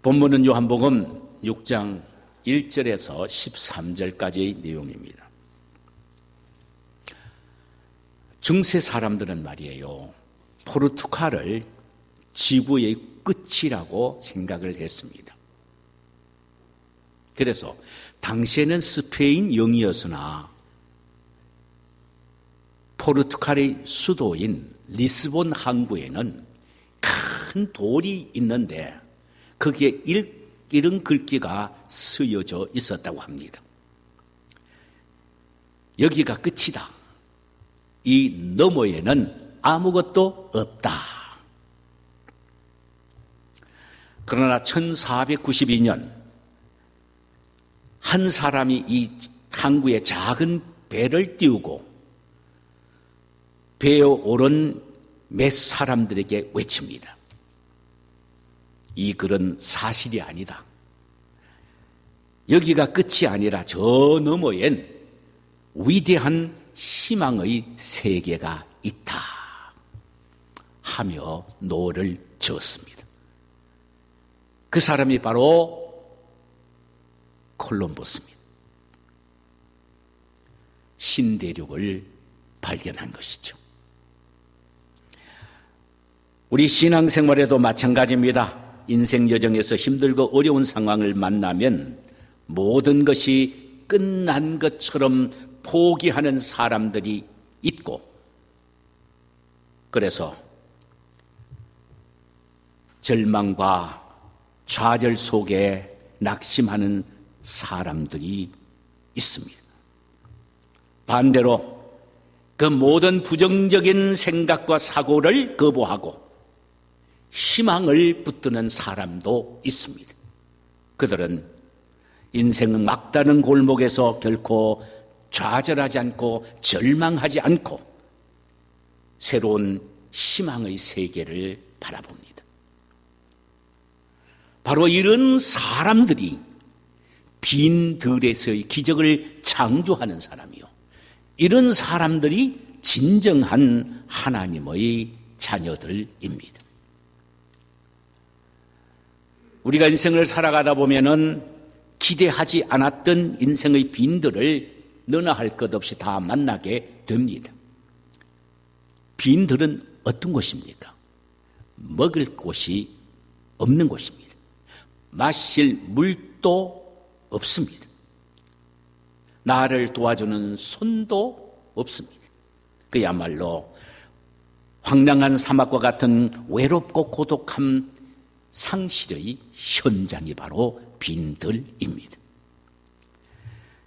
본문은 요한복음 6장 1절에서 13절까지의 내용입니다. 중세 사람들은 말이에요, 포르투갈을 지구의 끝이라고 생각을 했습니다. 그래서 당시에는 스페인 영이었으나 포르투갈의 수도인 리스본 항구에는 큰 돌이 있는데 거기에 이런 글귀가 쓰여져 있었다고 합니다. 여기가 끝이다. 이 너머에는 아무것도 없다. 그러나 1492년 한 사람이 이 항구에 작은 배를 띄우고 배에 오른 몇 사람들에게 외칩니다. 이 글은 사실이 아니다. 여기가 끝이 아니라 저 너머엔 위대한 희망의 세계가 있다 하며 노를 지었습니다. 그 사람이 바로 콜럼버스입니다. 신대륙을 발견한 것이죠. 우리 신앙생활에도 마찬가지입니다. 인생 여정에서 힘들고 어려운 상황을 만나면 모든 것이 끝난 것처럼 포기하는 사람들이 있고, 그래서 절망과 좌절 속에 낙심하는 사람들이 있습니다. 반대로 그 모든 부정적인 생각과 사고를 거부하고 희망을 붙드는 사람도 있습니다. 그들은 인생 막다른 골목에서 결코 좌절하지 않고 절망하지 않고 새로운 희망의 세계를 바라봅니다. 바로 이런 사람들이 빈 들에서의 기적을 창조하는 사람이요, 이런 사람들이 진정한 하나님의 자녀들입니다. 우리가 인생을 살아가다 보면은 기대하지 않았던 인생의 빈들을 너나 할 것 없이 다 만나게 됩니다. 빈들은 어떤 곳입니까? 먹을 곳이 없는 곳입니다. 마실 물도 없습니다. 나를 도와주는 손도 없습니다. 그야말로 황량한 사막과 같은 외롭고 고독한 상실의 현장이 바로 빈들입니다.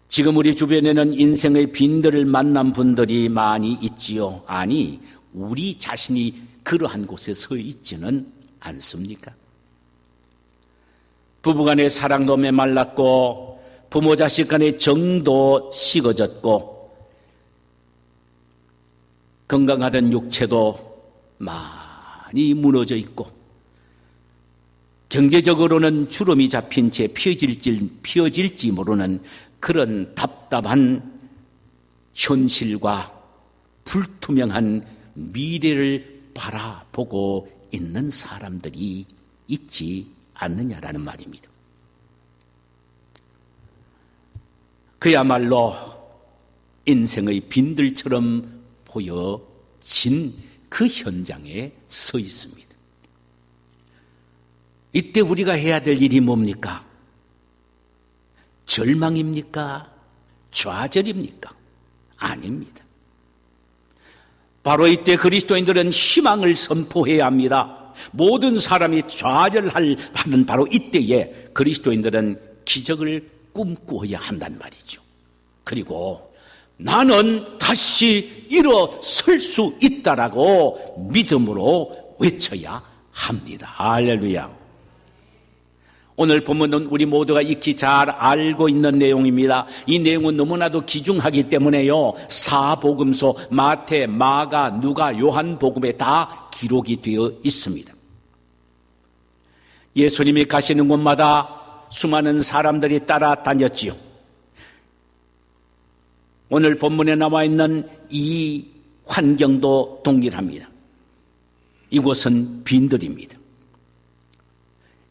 지금 우리 주변에는 인생의 빈들을 만난 분들이 많이 있지요. 아니, 우리 자신이 그러한 곳에 서 있지는 않습니까? 부부간의 사랑도 메말랐고 부모 자식 간의 정도 식어졌고 건강하던 육체도 많이 무너져 있고 경제적으로는 주름이 잡힌 채 피어질지 모르는 그런 답답한 현실과 불투명한 미래를 바라보고 있는 사람들이 있지 않느냐라는 말입니다. 그야말로 인생의 빈들처럼 보여진 그 현장에 서 있습니다. 이때 우리가 해야 될 일이 뭡니까? 절망입니까? 좌절입니까? 아닙니다. 바로 이때 그리스도인들은 희망을 선포해야 합니다. 모든 사람이 좌절하는 바로 이때에 그리스도인들은 기적을 꿈꾸어야 한단 말이죠. 그리고 나는 다시 일어설 수 있다라고 믿음으로 외쳐야 합니다. 할렐루야. 오늘 본문은 우리 모두가 익히 잘 알고 있는 내용입니다. 이 내용은 너무나도 귀중하기 때문에요, 사복음서 마태, 마가, 누가, 요한복음에 다 기록이 되어 있습니다. 예수님이 가시는 곳마다 수많은 사람들이 따라다녔지요. 오늘 본문에 나와 있는 이 환경도 동일합니다. 이곳은 빈들입니다.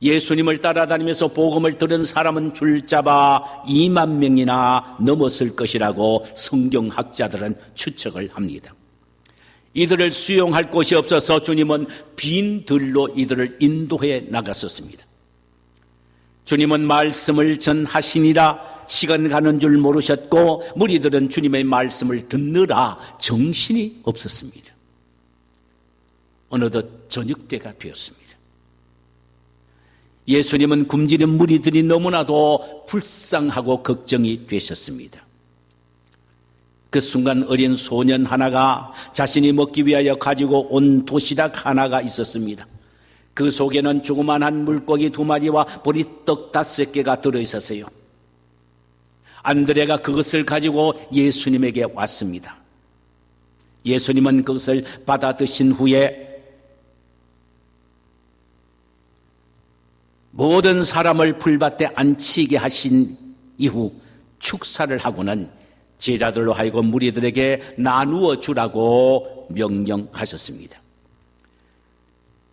예수님을 따라다니면서 복음을 들은 사람은 줄잡아 2만 명이나 넘었을 것이라고 성경학자들은 추측을 합니다. 이들을 수용할 곳이 없어서 주님은 빈 들로 이들을 인도해 나갔었습니다. 주님은 말씀을 전하시니라 시간 가는 줄 모르셨고 무리들은 주님의 말씀을 듣느라 정신이 없었습니다. 어느덧 저녁때가 되었습니다. 예수님은 굶주린 무리들이 너무나도 불쌍하고 걱정이 되셨습니다. 그 순간 어린 소년 하나가 자신이 먹기 위하여 가지고 온 도시락 하나가 있었습니다. 그 속에는 조그만한 물고기 2마리와 보리떡 5개가 들어있었어요. 안드레가 그것을 가지고 예수님에게 왔습니다. 예수님은 그것을 받아 드신 후에 모든 사람을 풀밭에 앉히게 하신 이후 축사를 하고는 제자들로 하여금 무리들에게 나누어 주라고 명령하셨습니다.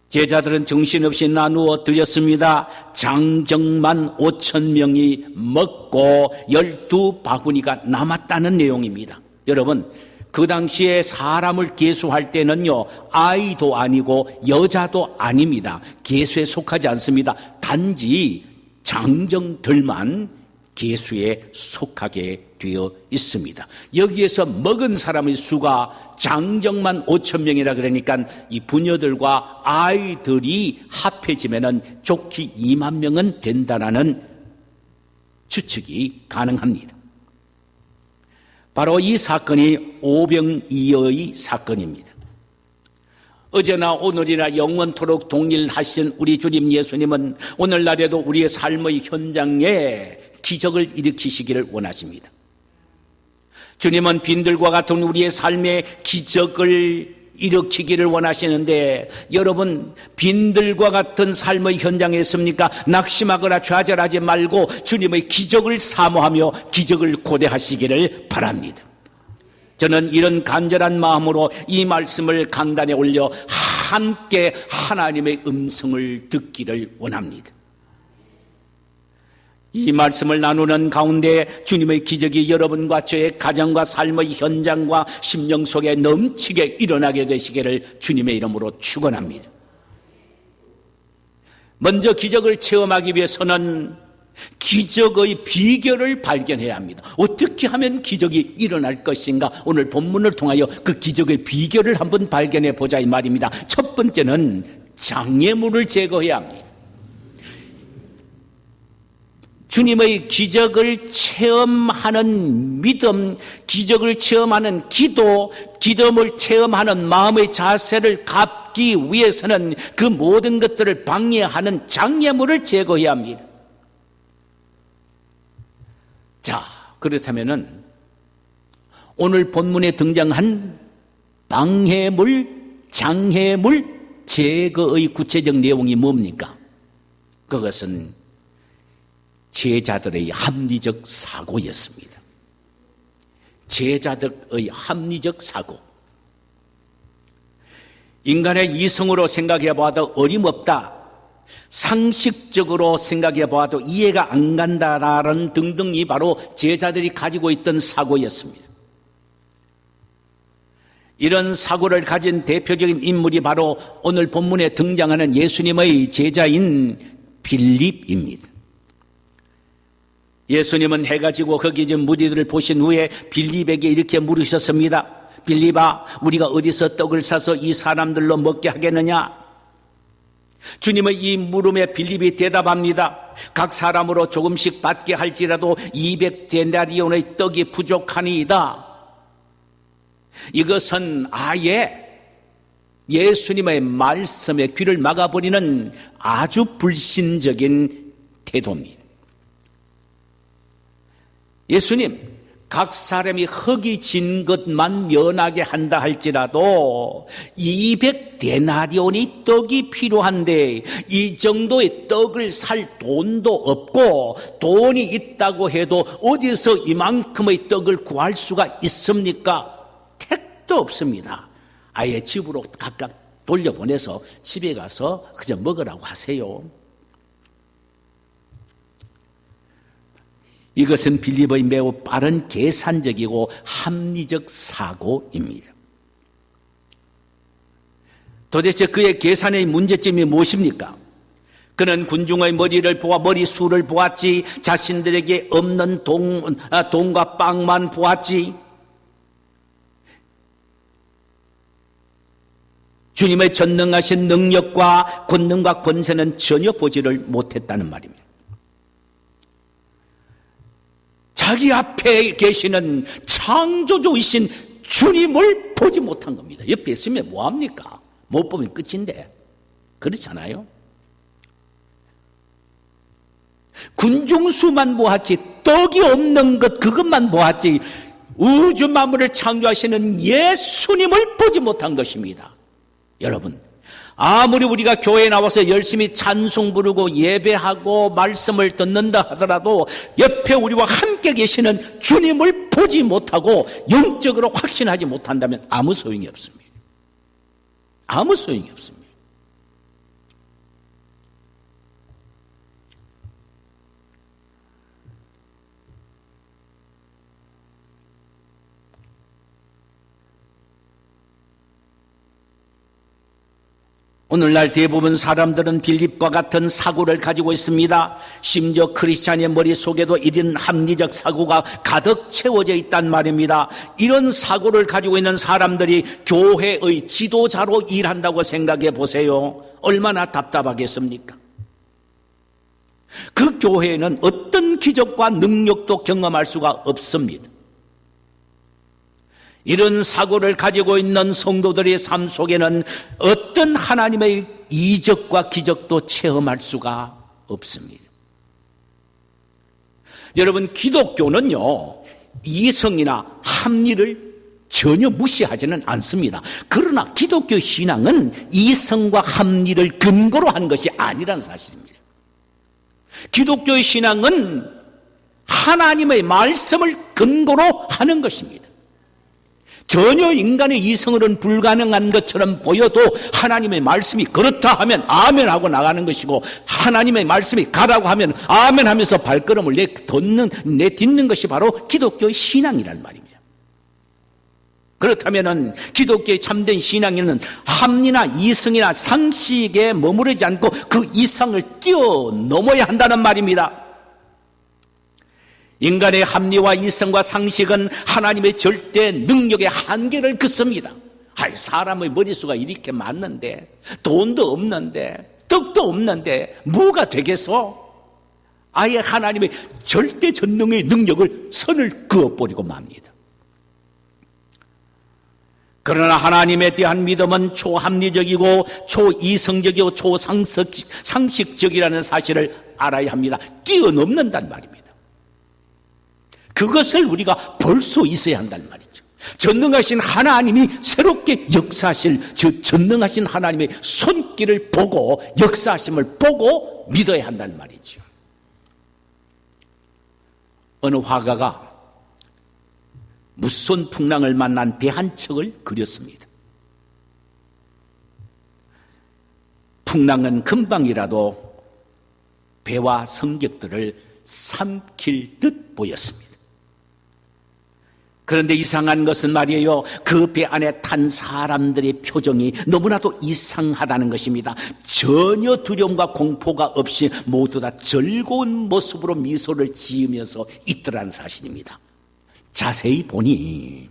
제자들은 정신없이 나누어 드렸습니다. 장정만 5,000명이 먹고 12바구니가 남았다는 내용입니다. 여러분, 그 당시에 사람을 계수할 때는요, 아이도 아니고 여자도 아닙니다. 계수에 속하지 않습니다. 단지 장정들만 계수에 속하게 되어 있습니다. 여기에서 먹은 사람의 수가 장정만 5,000명이라 그러니까 이 부녀들과 아이들이 합해지면은 좋게 2만 명은 된다라는 추측이 가능합니다. 바로 이 사건이 오병이어의 사건입니다. 어제나 오늘이나 영원토록 동일하신 우리 주님 예수님은 오늘날에도 우리의 삶의 현장에 기적을 일으키시기를 원하십니다. 주님은 빈들과 같은 우리의 삶에 기적을 일으키기를 원하시는데 여러분 빈들과 같은 삶의 현장에 있습니까? 낙심하거나 좌절하지 말고 주님의 기적을 사모하며 기적을 고대하시기를 바랍니다. 저는 이런 간절한 마음으로 이 말씀을 강단에 올려 함께 하나님의 음성을 듣기를 원합니다. 이 말씀을 나누는 가운데 주님의 기적이 여러분과 저의 가정과 삶의 현장과 심령 속에 넘치게 일어나게 되시기를 주님의 이름으로 축원합니다. 먼저 기적을 체험하기 위해서는 기적의 비결을 발견해야 합니다. 어떻게 하면 기적이 일어날 것인가? 오늘 본문을 통하여 그 기적의 비결을 한번 발견해 보자 이 말입니다. 첫 번째는 장애물을 제거해야 합니다. 주님의 기적을 체험하는 믿음, 기적을 체험하는 기도, 기도를 체험하는 마음의 자세를 갖기 위해서는 그 모든 것들을 방해하는 장애물을 제거해야 합니다. 자, 그렇다면은 오늘 본문에 등장한 방해물, 장애물 제거의 구체적 내용이 뭡니까? 그것은 제자들의 합리적 사고였습니다. 제자들의 합리적 사고. 인간의 이성으로 생각해 봐도 어림없다. 상식적으로 생각해 봐도 이해가 안 간다라는 등등이 바로 제자들이 가지고 있던 사고였습니다. 이런 사고를 가진 대표적인 인물이 바로 오늘 본문에 등장하는 예수님의 제자인 빌립입니다. 예수님은 해가 지고 거기 있는 무리들을 보신 후에 빌립에게 이렇게 물으셨습니다. 빌립아, 우리가 어디서 떡을 사서 이 사람들로 먹게 하겠느냐? 주님의 이 물음에 빌립이 대답합니다. 각 사람으로 조금씩 받게 할지라도 200데나리온의 떡이 부족하니이다. 이것은 아예 예수님의 말씀에 귀를 막아버리는 아주 불신적인 태도입니다. 예수님, 각 사람이 흙이 진 것만 면하게 한다 할지라도 200데나리온이 떡이 필요한데 이 정도의 떡을 살 돈도 없고 돈이 있다고 해도 어디서 이만큼의 떡을 구할 수가 있습니까? 택도 없습니다. 아예 집으로 각각 돌려보내서 집에 가서 그저 먹으라고 하세요. 이것은 빌립보의 매우 빠른 계산적이고 합리적 사고입니다. 도대체 그의 계산의 문제점이 무엇입니까? 그는 군중의 머리를 보아 머리수를 보았지 자신들에게 없는 돈과 빵만 보았지 주님의 전능하신 능력과 권능과 권세는 전혀 보지를 못했다는 말입니다. 자기 앞에 계시는 창조주이신 주님을 보지 못한 겁니다. 옆에 있으면 뭐합니까? 못 보면 끝인데. 그렇잖아요. 군중수만 보았지 떡이 없는 것 그것만 보았지 우주 만물을 창조하시는 예수님을 보지 못한 것입니다. 여러분, 아무리 우리가 교회에 나와서 열심히 찬송 부르고 예배하고 말씀을 듣는다 하더라도 옆에 우리와 함께 계시는 주님을 보지 못하고 영적으로 확신하지 못한다면 아무 소용이 없습니다. 아무 소용이 없습니다. 오늘날 대부분 사람들은 빌립과 같은 사고를 가지고 있습니다. 심지어 크리스찬의 머릿속에도 이런 합리적 사고가 가득 채워져 있단 말입니다. 이런 사고를 가지고 있는 사람들이 교회의 지도자로 일한다고 생각해 보세요. 얼마나 답답하겠습니까? 그 교회에는 어떤 기적과 능력도 경험할 수가 없습니다. 이런 사고를 가지고 있는 성도들의 삶 속에는 어떤 하나님의 이적과 기적도 체험할 수가 없습니다. 여러분, 기독교는요, 이성이나 합리를 전혀 무시하지는 않습니다. 그러나 기독교 신앙은 이성과 합리를 근거로 하는 것이 아니라는 사실입니다. 기독교의 신앙은 하나님의 말씀을 근거로 하는 것입니다. 전혀 인간의 이성으로는 불가능한 것처럼 보여도 하나님의 말씀이 그렇다 하면 아멘 하고 나가는 것이고 하나님의 말씀이 가라고 하면 아멘 하면서 발걸음을 내딛는 것이 바로 기독교의 신앙이란 말입니다. 그렇다면 기독교의 참된 신앙에는 합리나 이성이나 상식에 머무르지 않고 그 이상을 뛰어넘어야 한다는 말입니다. 인간의 합리와 이성과 상식은 하나님의 절대 능력의 한계를 긋습니다. 사람의 머릿수가 이렇게 많는데 돈도 없는데 떡도 없는데 뭐가 되겠어? 아예 하나님의 절대 전능의 능력을 선을 그어버리고 맙니다. 그러나 하나님에 대한 믿음은 초합리적이고 초이성적이고 초상식적이라는 사실을 알아야 합니다. 뛰어넘는단 말입니다. 그것을 우리가 볼 수 있어야 한단 말이죠. 전능하신 하나님이 새롭게 역사하실 전능하신 하나님의 손길을 보고 역사하심을 보고 믿어야 한단 말이죠. 어느 화가가 무son 풍랑을 만난 배 한 척을 그렸습니다. 풍랑은 금방이라도 배와 성격들을 삼킬 듯 보였습니다. 그런데 이상한 것은 말이에요. 그 배 안에 탄 사람들의 표정이 너무나도 이상하다는 것입니다. 전혀 두려움과 공포가 없이 모두 다 즐거운 모습으로 미소를 지으면서 있더라는 사실입니다. 자세히 보니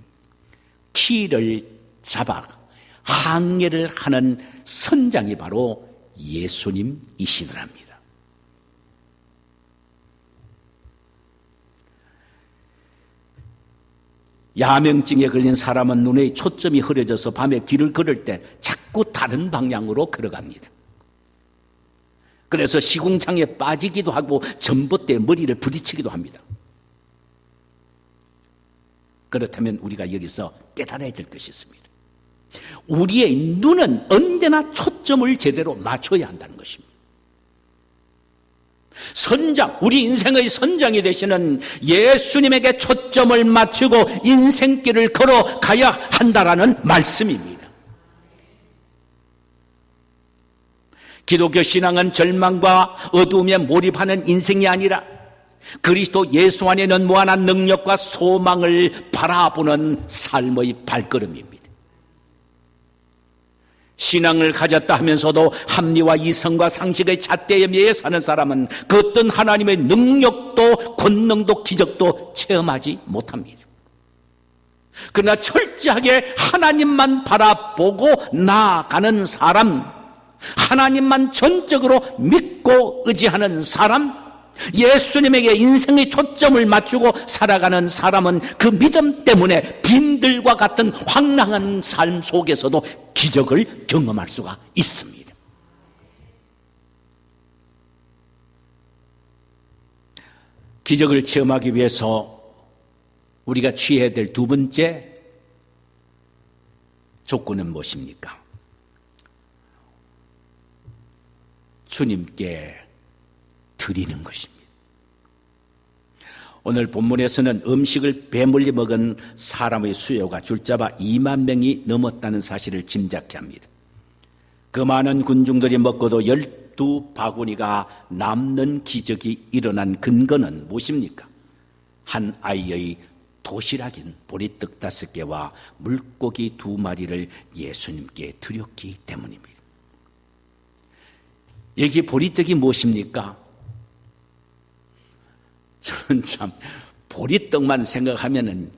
키를 잡아 항해를 하는 선장이 바로 예수님이시더랍니다. 야맹증에 걸린 사람은 눈에 초점이 흐려져서 밤에 길을 걸을 때 자꾸 다른 방향으로 걸어갑니다. 그래서 시궁창에 빠지기도 하고 전봇대에 머리를 부딪히기도 합니다. 그렇다면 우리가 여기서 깨달아야 될 것이 있습니다. 우리의 눈은 언제나 초점을 제대로 맞춰야 한다는 것입니다. 선장, 우리 인생의 선장이 되시는 예수님에게 초점을 맞추고 인생길을 걸어가야 한다라는 말씀입니다. 기독교 신앙은 절망과 어두움에 몰입하는 인생이 아니라 그리스도 예수 안에는 무한한 능력과 소망을 바라보는 삶의 발걸음입니다. 신앙을 가졌다 하면서도 합리와 이성과 상식의 잣대에 매여 사는 사람은 그 어떤 하나님의 능력도 권능도 기적도 체험하지 못합니다. 그러나 철저하게 하나님만 바라보고 나아가는 사람, 하나님만 전적으로 믿고 의지하는 사람, 예수님에게 인생의 초점을 맞추고 살아가는 사람은 그 믿음 때문에 빈들과 같은 황량한 삶 속에서도 기적을 경험할 수가 있습니다. 기적을 체험하기 위해서 우리가 취해야 될 두 번째 조건은 무엇입니까? 주님께 드리는 것입니다. 오늘 본문에서는 음식을 배멀리 먹은 사람의 수요가 줄잡아 2만 명이 넘었다는 사실을 짐작케 합니다. 그 많은 군중들이 먹고도 12바구니가 남는 기적이 일어난 근거는 무엇입니까? 한 아이의 도시락인 보리떡 5개와 물고기 2마리를 예수님께 드렸기 때문입니다. 여기 보리떡이 무엇입니까? 저는 참 보리떡만 생각하면은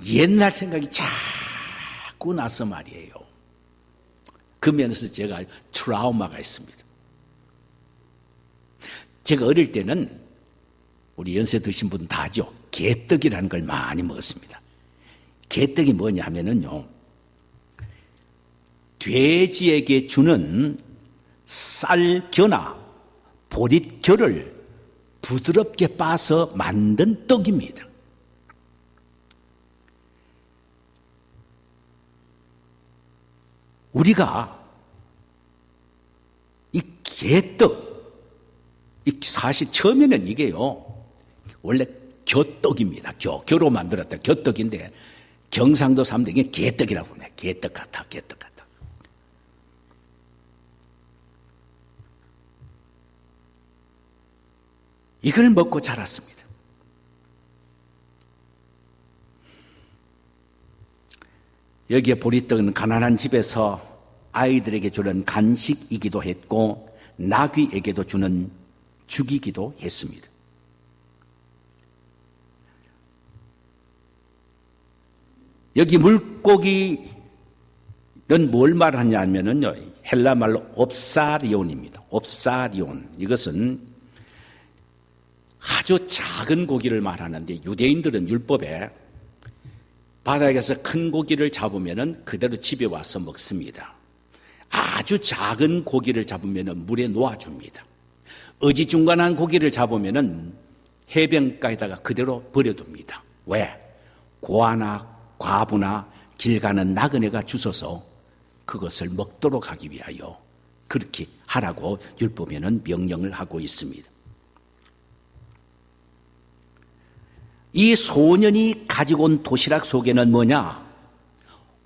옛날 생각이 자꾸 나서 말이에요. 그 면에서 제가 트라우마가 있습니다. 제가 어릴 때는 우리 연세 드신 분 다 아죠. 개떡이라는 걸 많이 먹었습니다. 개떡이 뭐냐 하면은요, 돼지에게 주는 쌀겨나 보릿겨를 부드럽게 빻아서 만든 떡입니다. 우리가 이 개떡, 사실 처음에는 이게요, 원래 겨떡입니다. 겨로 만들었다. 겨떡인데 경상도 사람들이 이게 개떡이라고 그래요. 개떡 같아, 개떡 같아. 이걸 먹고 자랐습니다. 여기에 보리떡은 가난한 집에서 아이들에게 주는 간식이기도 했고 나귀에게도 주는 죽이기도 했습니다. 여기 물고기는 뭘 말하냐 하면은요, 헬라 말로 옵사리온입니다. 옵사리온. 이것은 아주 작은 고기를 말하는데 유대인들은 율법에 바닥에서 큰 고기를 잡으면은 그대로 집에 와서 먹습니다. 아주 작은 고기를 잡으면은 물에 놓아줍니다. 어지중간한 고기를 잡으면은 해변가에다가 그대로 버려둡니다. 왜? 고아나 과부나 길 가는 나그네가 주워서 그것을 먹도록 하기 위하여 그렇게 하라고 율법에는 명령을 하고 있습니다. 이 소년이 가지고 온 도시락 속에는 뭐냐?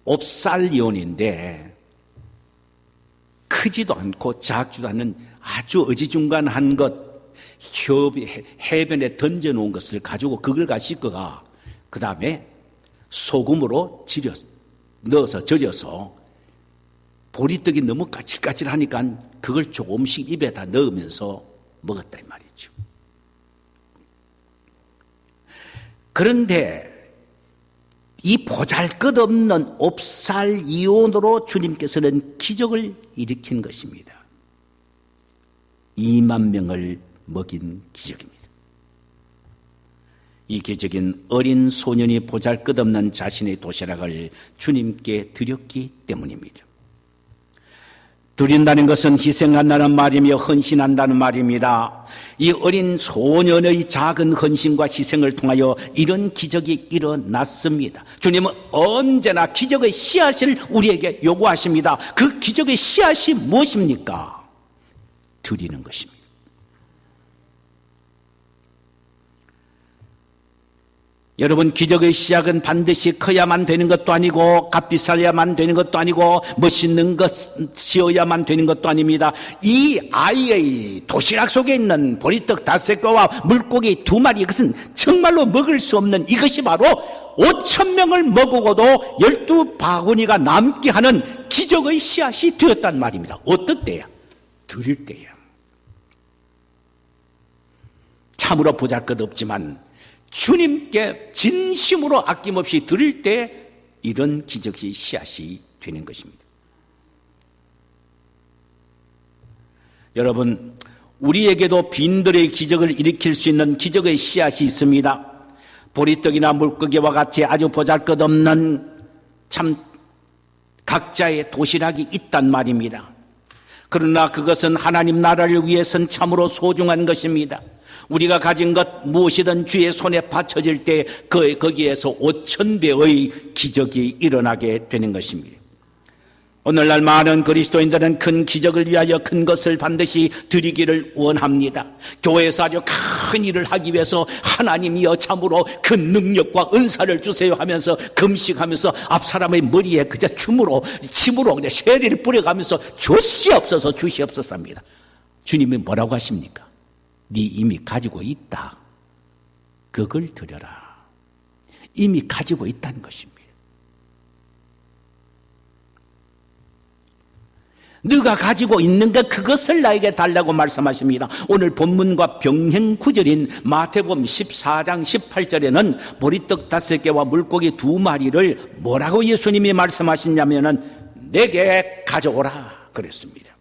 옵살리온인데 크지도 않고 작지도 않은 아주 어지중간한 것, 해변에 던져놓은 것을 가지고 그걸 씻어가 그 다음에 소금으로 넣어서 절여서 보리떡이 너무 까칠까칠하니까 그걸 조금씩 입에다 넣으면서 먹었다 이 말이죠. 그런데 이 보잘것없는 옵살이온으로 주님께서는 기적을 일으킨 것입니다. 2만 명을 먹인 기적입니다. 이 기적인 어린 소년이 보잘것없는 자신의 도시락을 주님께 드렸기 때문입니다. 드린다는 것은 희생한다는 말이며 헌신한다는 말입니다. 이 어린 소년의 작은 헌신과 희생을 통하여 이런 기적이 일어났습니다. 주님은 언제나 기적의 씨앗을 우리에게 요구하십니다. 그 기적의 씨앗이 무엇입니까? 드리는 것입니다. 여러분, 기적의 시작은 반드시 커야만 되는 것도 아니고 값비싸야만 되는 것도 아니고 멋있는 것이어야만 되는 것도 아닙니다. 이 아이의 도시락 속에 있는 보리떡 5개와 물고기 2마리, 이것은 정말로 먹을 수 없는, 이것이 바로 5,000명을 먹어도 12바구니가 남게 하는 기적의 씨앗이 되었단 말입니다. 어떨 때야? 드릴 때야. 참으로 보잘것없지만 주님께 진심으로 아낌없이 드릴 때 이런 기적의 씨앗이 되는 것입니다. 여러분, 우리에게도 빈들의 기적을 일으킬 수 있는 기적의 씨앗이 있습니다. 보리떡이나 물고기와 같이 아주 보잘것없는 참 각자의 도시락이 있단 말입니다. 그러나 그것은 하나님 나라를 위해서는 참으로 소중한 것입니다. 우리가 가진 것 무엇이든 주의 손에 받쳐질 때 거기에서 5,000배의 기적이 일어나게 되는 것입니다. 오늘날 많은 그리스도인들은 큰 기적을 위하여 큰 것을 반드시 드리기를 원합니다. 교회에서 아주 큰 일을 하기 위해서 하나님이여 참으로 큰 능력과 은사를 주세요 하면서 금식하면서 앞사람의 머리에 그저 침으로 그냥 세리를 뿌려가면서 주시옵소서 합니다. 주님이 뭐라고 하십니까? 네 이미 가지고 있다. 그걸 드려라. 이미 가지고 있다는 것입니다. 네가 가지고 있는 것, 그것을 나에게 달라고 말씀하십니다. 오늘 본문과 병행 구절인 마태복음 14장 18절에는 보리떡 5개와 물고기 2마리를 뭐라고 예수님이 말씀하시냐면은 내게 가져오라 그랬습니다.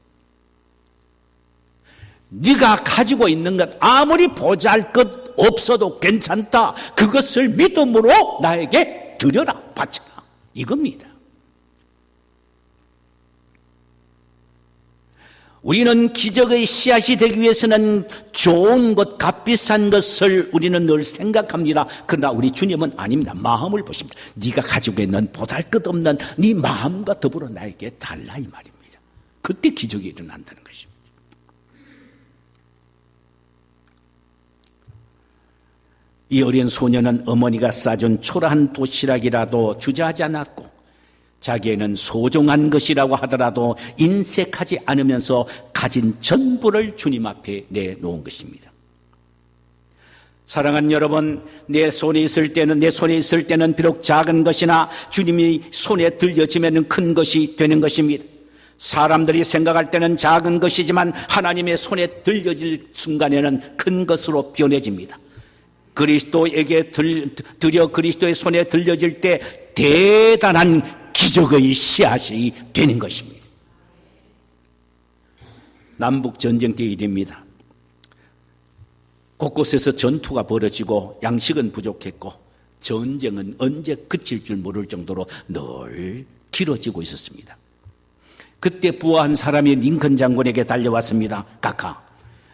네가 가지고 있는 것 아무리 보잘것 없어도 괜찮다. 그것을 믿음으로 나에게 드려라, 바쳐라, 이겁니다. 우리는 기적의 씨앗이 되기 위해서는 좋은 것, 값비싼 것을 우리는 늘 생각합니다. 그러나 우리 주님은 아닙니다. 마음을 보십니다. 네가 가지고 있는 보잘것없는 네 마음과 더불어 나에게 달라, 이 말입니다. 그때 기적이 일어난다는 것입니다. 이 어린 소녀는 어머니가 싸준 초라한 도시락이라도 주저하지 않았고 자기에는 소중한 것이라고 하더라도 인색하지 않으면서 가진 전부를 주님 앞에 내놓은 것입니다. 사랑하는 여러분, 내 손에 있을 때는 비록 작은 것이나 주님이 손에 들려지면 큰 것이 되는 것입니다. 사람들이 생각할 때는 작은 것이지만 하나님의 손에 들려질 순간에는 큰 것으로 변해집니다. 그리스도에게 드려 그리스도의 손에 들려질 때 대단한 기적의 씨앗이 되는 것입니다. 남북전쟁 때 일입니다. 곳곳에서 전투가 벌어지고 양식은 부족했고 전쟁은 언제 그칠 줄 모를 정도로 늘 길어지고 있었습니다. 그때 부하한 사람이 링컨 장군에게 달려왔습니다. 카카,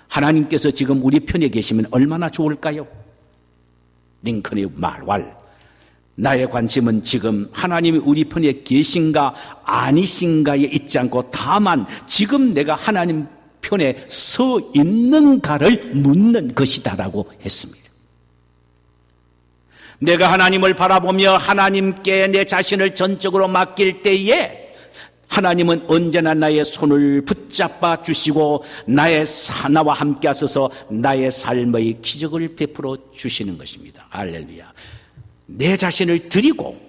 하나님께서 지금 우리 편에 계시면 얼마나 좋을까요? 링컨의 말왈, 나의 관심은 지금 하나님이 우리 편에 계신가 아니신가에 있지 않고 다만 지금 내가 하나님 편에 서 있는가를 묻는 것이다라고 했습니다. 내가 하나님을 바라보며 하나님께 내 자신을 전적으로 맡길 때에 하나님은 언제나 나의 손을 붙잡아 주시고 나와 함께 하셔서 나의 삶의 기적을 베풀어 주시는 것입니다. 할렐루야. 내 자신을 드리고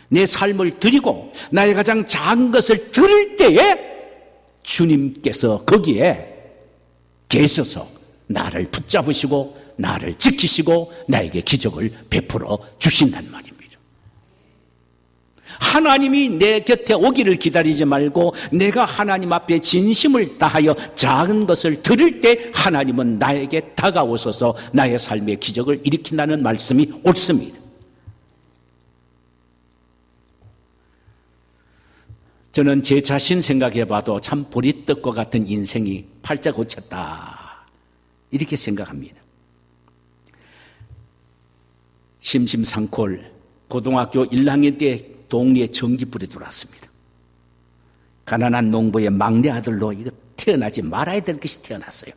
내 삶을 드리고 나의 가장 작은 것을 드릴 때에 주님께서 거기에 계셔서 나를 붙잡으시고 나를 지키시고 나에게 기적을 베풀어 주신단 말입니다. 하나님이 내 곁에 오기를 기다리지 말고 내가 하나님 앞에 진심을 다하여 작은 것을 드릴 때 하나님은 나에게 다가오셔서 나의 삶의 기적을 일으킨다는 말씀이 옳습니다. 저는 제 자신 생각해봐도 참 보리떡과 같은 인생이 팔자 고쳤다 이렇게 생각합니다. 심심상콜 고등학교 1학년 때 동리에 전기불이 들어왔습니다. 가난한 농부의 막내 아들로 이거 태어나지 말아야 될 것이 태어났어요.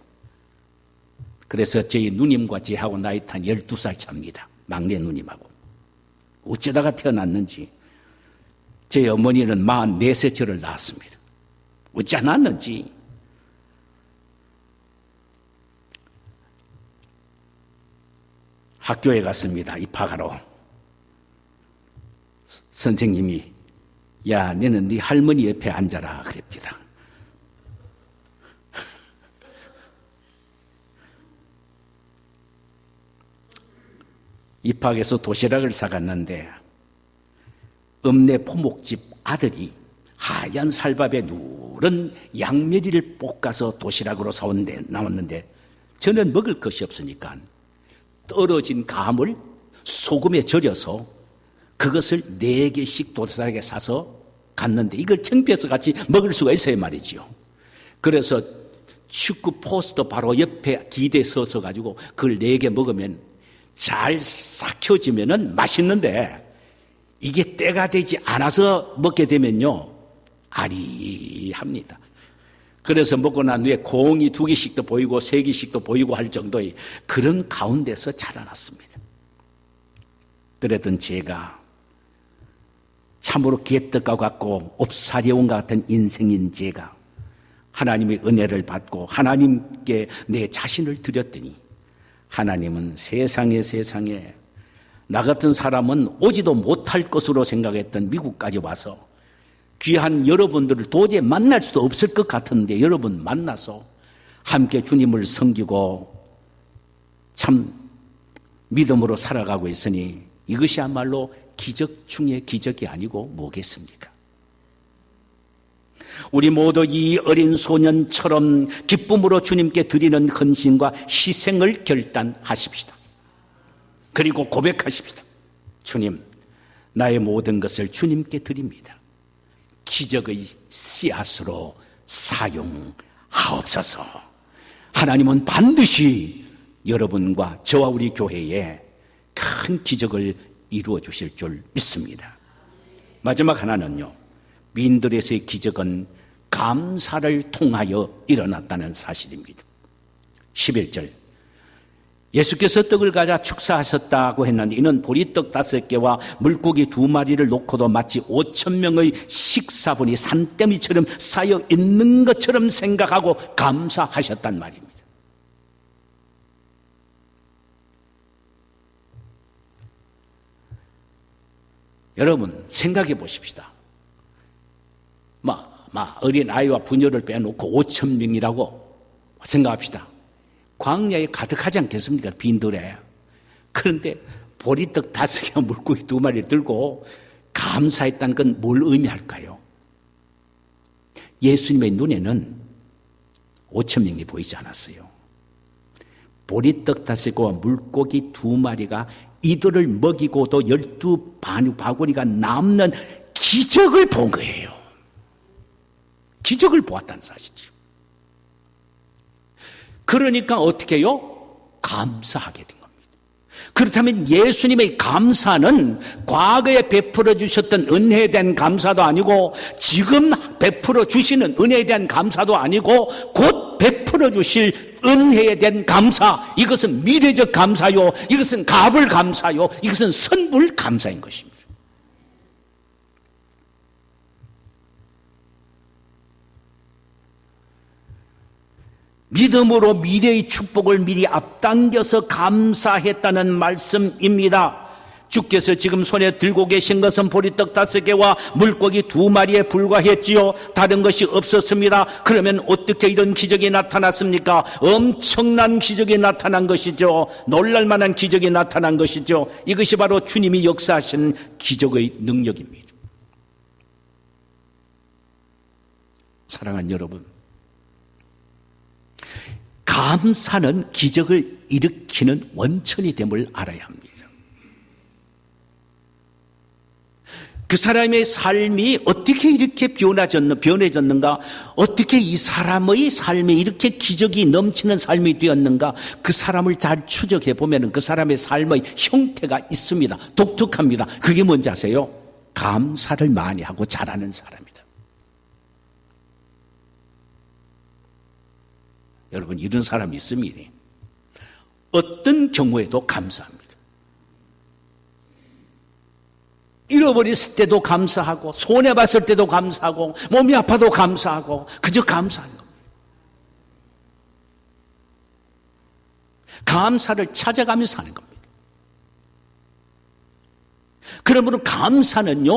그래서 저희 누님과 제하고 나이 한 12살 차입니다. 막내 누님하고. 어쩌다가 태어났는지. 제 어머니는 44세 저를 낳았습니다. 어찌 않았는지. 학교에 갔습니다. 입학하러. 선생님이 야, 너는 네 할머니 옆에 앉아라 그랬답니다. 입학해서 도시락을 사갔는데 읍내 포목집 아들이 하얀 살밥에 누런 양메리를 볶아서 도시락으로 사온데 나왔는데 저는 먹을 것이 없으니까 떨어진 감을 소금에 절여서 그것을 4개씩 도시락에 사서 갔는데 이걸 창피해서 같이 먹을 수가 있어요 말이죠. 그래서 축구 포스터 바로 옆에 기대에 서서 가지고 그걸 4개 먹으면 잘 삭혀지면은 맛있는데 이게 때가 되지 않아서 먹게 되면요 아리합니다. 그래서 먹고 난 후에 공이 2개씩도 보이고 3개씩도 보이고 할 정도의 그런 가운데서 자라났습니다. 그랬던 제가 참으로 개떡과 같고 옵사리온과 같은 인생인 제가 하나님의 은혜를 받고 하나님께 내 자신을 드렸더니 하나님은 세상에 나 같은 사람은 오지도 못할 것으로 생각했던 미국까지 와서 귀한 여러분들을 도저히 만날 수도 없을 것 같은데 여러분 만나서 함께 주님을 섬기고 참 믿음으로 살아가고 있으니 이것이야말로 기적 중에 기적이 아니고 뭐겠습니까? 우리 모두 이 어린 소년처럼 기쁨으로 주님께 드리는 헌신과 희생을 결단하십시다. 그리고 고백하십시다. 주님, 나의 모든 것을 주님께 드립니다. 기적의 씨앗으로 사용하옵소서. 하나님은 반드시 여러분과 저와 우리 교회에 큰 기적을 이루어 주실 줄 믿습니다. 마지막 하나는요, 민들에서의 기적은 감사를 통하여 일어났다는 사실입니다. 11절 예수께서 떡을 가져 축사하셨다고 했는데 이는 보리떡 5개와 물고기 2마리를 놓고도 마치 5,000명의 식사분이 산더미처럼 쌓여 있는 것처럼 생각하고 감사하셨단 말입니다. 여러분 생각해 보십시다. 어린 아이와 부녀를 빼놓고 5,000명이라고 생각합시다. 광야에 가득하지 않겠습니까? 빈들에. 그런데 보리떡 5개와 물고기 2마리를 들고 감사했다는 건 뭘 의미할까요? 예수님의 눈에는 5,000명이 보이지 않았어요. 보리떡 5개와 물고기 2마리가 이들을 먹이고도 12바구니가 남는 기적을 본 거예요. 기적을 보았다는 사실이죠. 그러니까 어떻게 해요? 감사하게 된 겁니다. 그렇다면 예수님의 감사는 과거에 베풀어 주셨던 은혜에 대한 감사도 아니고 지금 베풀어 주시는 은혜에 대한 감사도 아니고 곧 베풀어 주실 은혜에 대한 감사, 이것은 미래적 감사요, 이것은 갑을 감사요, 이것은 선불 감사인 것입니다. 믿음으로 미래의 축복을 미리 앞당겨서 감사했다는 말씀입니다. 주께서 지금 손에 들고 계신 것은 보리떡 5개와 물고기 2마리에 불과했지요. 다른 것이 없었습니다. 그러면 어떻게 이런 기적이 나타났습니까? 엄청난 기적이 나타난 것이죠. 놀랄만한 기적이 나타난 것이죠. 이것이 바로 주님이 역사하신 기적의 능력입니다. 사랑하는 여러분, 감사는 기적을 일으키는 원천이 됨을 알아야 합니다. 그 사람의 삶이 어떻게 이렇게 변해졌는가, 어떻게 이 사람의 삶에 이렇게 기적이 넘치는 삶이 되었는가, 그 사람을 잘 추적해 보면 그 사람의 삶의 형태가 있습니다. 독특합니다. 그게 뭔지 아세요? 감사를 많이 하고 잘하는 사람입니다. 여러분, 이런 사람이 있습니다. 어떤 경우에도 감사합니다. 잃어버렸을 때도 감사하고 손해봤을 때도 감사하고 몸이 아파도 감사하고 그저 감사하는 겁니다. 감사를 찾아가면서 하는 겁니다. 그러므로 감사는요,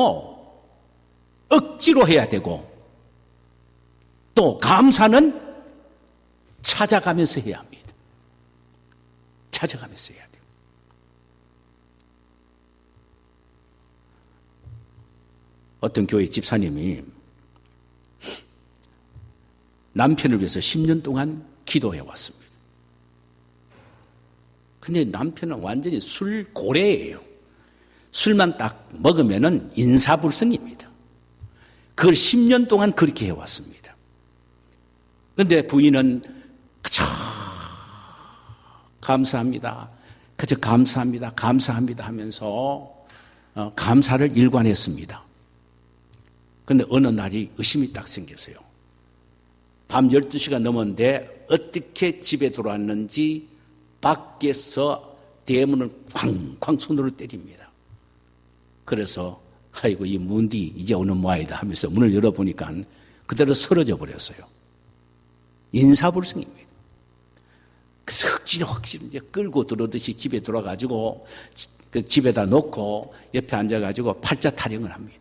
억지로 해야 되고 또 감사는 찾아가면서 해야 합니다. 찾아가면서 해야 돼요. 어떤 교회 집사님이 남편을 위해서 10년 동안 기도해 왔습니다. 근데 남편은 완전히 술 고래예요. 술만 딱 먹으면은 인사불성입니다. 그걸 10년 동안 그렇게 해왔습니다. 그런데 부인은 그저 감사합니다. 그저 감사합니다. 감사합니다 하면서 감사를 일관했습니다. 그런데 어느 날이 의심이 딱 생겼어요. 밤 12시가 넘었는데 어떻게 집에 들어왔는지 밖에서 대문을 쾅쾅 손으로 때립니다. 그래서 아이고 이 문디 이제 오는 모양이다 하면서 문을 열어보니까 그대로 쓰러져 버렸어요. 인사불성입니다. 그래서 흑질 이제 끌고 들어오듯이 집에 들어가지고 그 집에다 놓고 옆에 앉아가지고 팔자 타령을 합니다.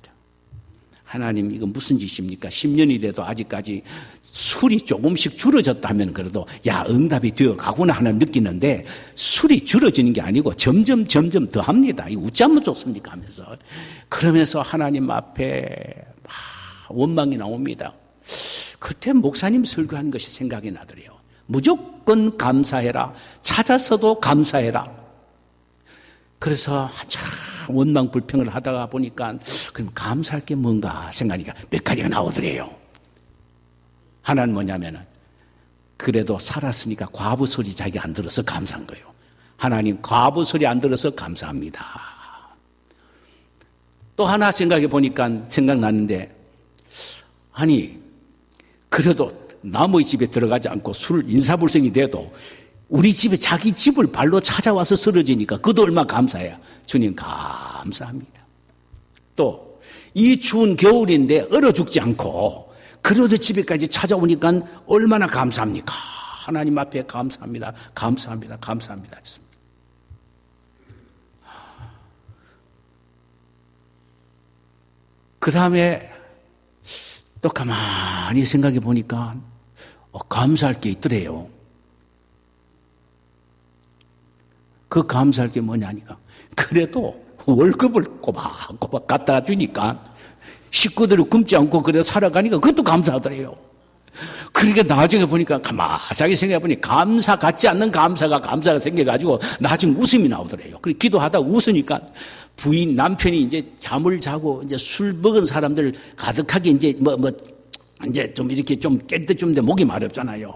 하나님 이거 무슨 짓입니까? 10년이 돼도 아직까지 술이 조금씩 줄어졌다 하면 그래도 야 응답이 되어 가구나 하나 느끼는데 술이 줄어지는 게 아니고 점점 더 합니다. 이거 웃자면 좋습니까 하면서 그러면서 하나님 앞에 막 원망이 나옵니다. 그때 목사님 설교한 것이 생각이 나더래요. 무조건 감사해라. 찾아서도 감사해라. 그래서 한참 원망 불평을 하다가 보니까 그럼 감사할 게 뭔가 생각하니까 몇 가지가 나오더래요. 하나는 뭐냐면은 그래도 살았으니까 과부 소리 자기가 안 들어서 감사한 거예요. 하나님 과부 소리 안 들어서 감사합니다. 또 하나 생각해 보니까 생각났는데 아니 그래도 남의 집에 들어가지 않고 술 인사불성이 돼도 우리 집에 자기 집을 발로 찾아와서 쓰러지니까 그것도 얼마나 감사해요. 주님 감사합니다. 또 이 추운 겨울인데 얼어 죽지 않고 그래도 집에까지 찾아오니까 얼마나 감사합니까? 하나님 앞에 감사합니다. 감사합니다. 감사합니다. 했습니다. 그 다음에 또 가만히 생각해 보니까 감사할 게 있더래요. 그 감사할 게 뭐냐니까 그래도 월급을 꼬박꼬박 갖다 주니까 식구들을 굶지 않고 그래 살아가니까 그것도 감사하더래요. 그러니까 나중에 보니까 가만히 생각해 보니 감사 같지 않는 감사가 생겨가지고 나중에 웃음이 나오더래요. 그래 기도하다 웃으니까 부인 남편이 이제 잠을 자고 이제 술 먹은 사람들 가득하게 이제 이제 좀 이렇게 좀 깰 때쯤인데 목이 마렵잖아요.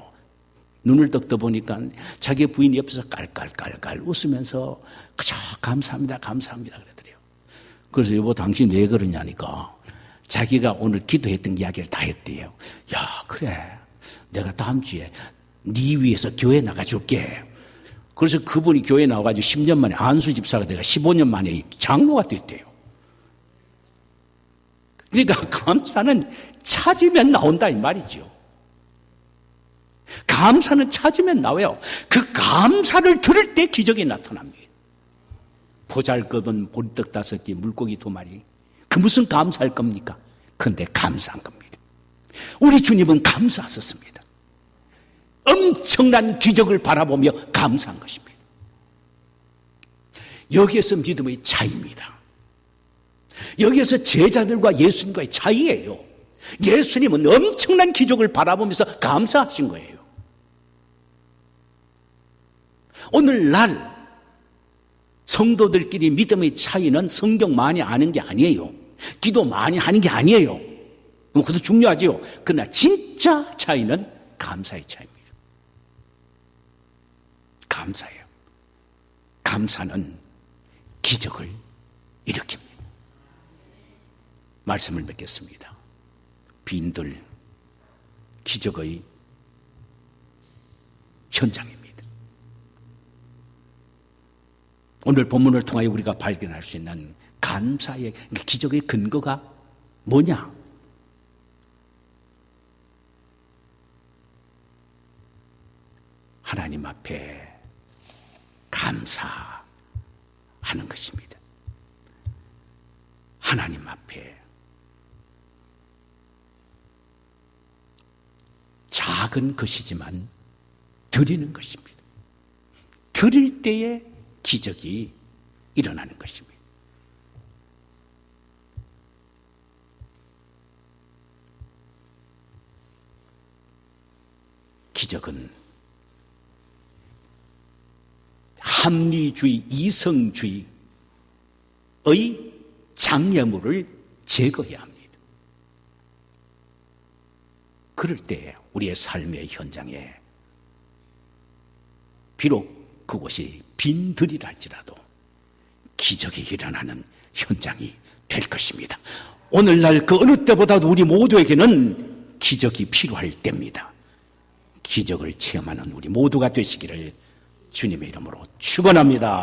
눈을 떡 떠보니까 자기 부인이 옆에서 깔깔깔깔 웃으면서 그저 감사합니다. 감사합니다. 그러더래요. 그래서 여보 당신 왜 그러냐니까 자기가 오늘 기도했던 이야기를 다 했대요. 야 그래 내가 다음 주에 네 위해서 교회 나가줄게. 그래서 그분이 교회 나와가지고 10년 만에 안수 집사가 돼가 15년 만에 장로가 됐대요. 그러니까 감사는 찾으면 나온다 이 말이죠. 감사는 찾으면 나와요. 그 감사를 들을 때 기적이 나타납니다. 보잘것없는 보리떡 5개, 물고기 2마리. 그 무슨 감사할 겁니까? 그런데 감사한 겁니다. 우리 주님은 감사하셨습니다. 엄청난 기적을 바라보며 감사한 것입니다. 여기에서 믿음의 차이입니다. 여기에서 제자들과 예수님과의 차이예요. 예수님은 엄청난 기적을 바라보면서 감사하신 거예요. 오늘날 성도들끼리 믿음의 차이는 성경 많이 아는 게 아니에요. 기도 많이 하는 게 아니에요. 그것도 중요하지요. 그러나 진짜 차이는 감사의 차이입니다. 감사예요. 감사는 기적을 일으킵니다. 말씀을 맺겠습니다. 빈들 기적의 현장입니다. 오늘 본문을 통하여 우리가 발견할 수 있는 감사의 기적의 근거가 뭐냐? 하나님 앞에 감사하는 것입니다. 하나님 앞에 작은 것이지만 드리는 것입니다. 드릴 때에 기적이 일어나는 것입니다. 기적은 합리주의, 이성주의의 장애물을 제거해야 합니다. 그럴 때 우리의 삶의 현장에 비록 그곳이 빈들이라 할지라도 기적이 일어나는 현장이 될 것입니다. 오늘날 그 어느 때보다도 우리 모두에게는 기적이 필요할 때입니다. 기적을 체험하는 우리 모두가 되시기를 주님의 이름으로 축원합니다.